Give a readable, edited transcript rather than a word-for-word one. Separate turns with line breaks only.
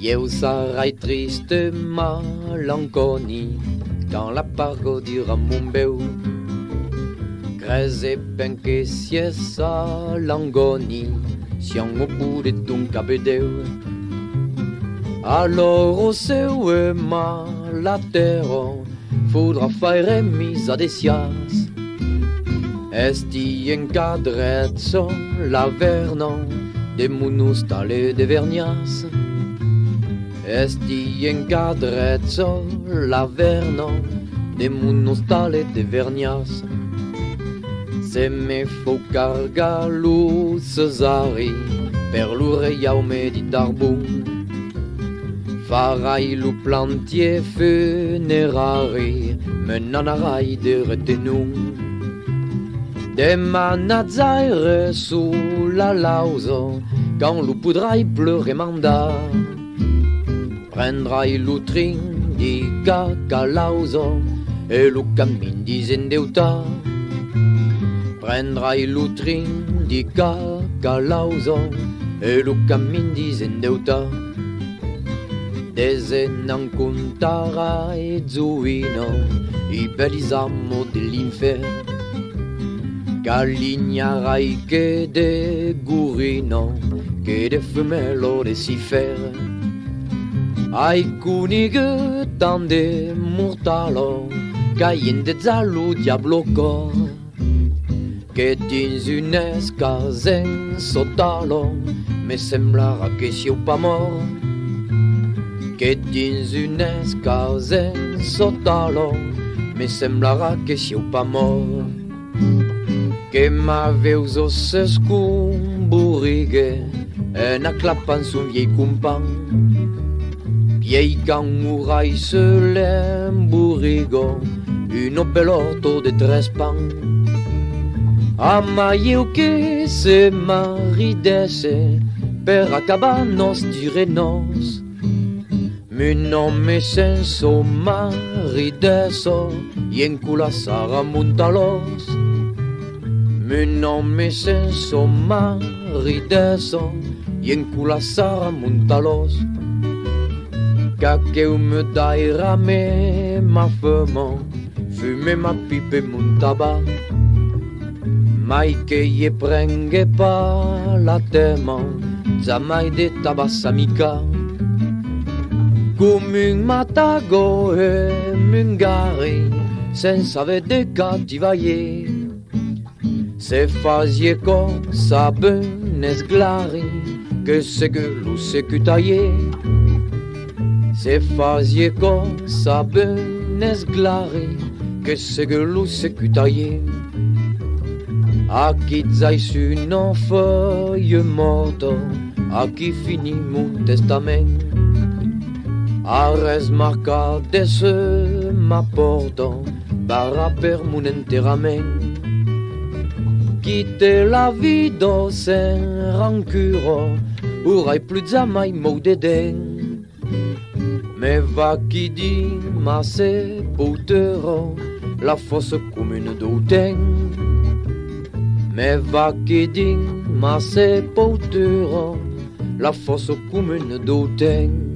Eu sarai triste malanconie dans la pagode du Ramumbeu. Creze ben que si essa langoni siamo pure d'un cabedeu. Alors o seu e malatero faudra faire misa de sias. Esti encadrezzo l'averno de munustale de vernias. Esti encadrezzo l'averno de munustale de vernias. Se me fo carga lu Cesari per l'ureiaume di Darbun. Farai lu plantier funerari me nanarai de retenun. De manazzaire su la lauso quand lu podrai pleurer mandar. Prendrai lu trin di cacalauso e lu cammin disendeutar. Prendrai lu trin di cacalauso e lu cammin disendeutar. Dese non contarai zuino i bellisamo dell'inferno. Calignarai che de gurino, che de femelo de sifer. Ai cunighe tande mortalo, caien de zallo diablo cor. Che dins un'esca zen sotalo, me semblarà che sia pa mort. Che dins un'esca zen sotalo, me semblarà che sia pa mort. Che m'aveu osses cumburighe e na clapan son viei compan. Viei can murai se l'emburigo, un belotto de tres pan. Amaieu che se maridesse per acabar nos direnos. Mon nome senso maridesso y en cula sara muntalos. Mon nome senso maridesso y en cula sara muntalos. Qu'eu me daira me ma femme, fumer ma pipe e mon tabac. Mai che ye prenghe pa la tema, jamais de tabas amica. Come un matago e mungari, senza vede cattivaie. Se fazie cosa bene sglari, che se che lo secutaie. Se fazie cosa bene sglari, che se che lo secutaie. A chi zai su non feuille morto, a chi finì mon testament. A res marca de se m'apporto, barra per mon enterrament. Quitte la vida sen rancuro, aurai plus jamais mot de den. Me va chi di ma sepoltero, la fosse commune d'Autun. Me va chi di ma sepoltero, la fosse commune d'Autun.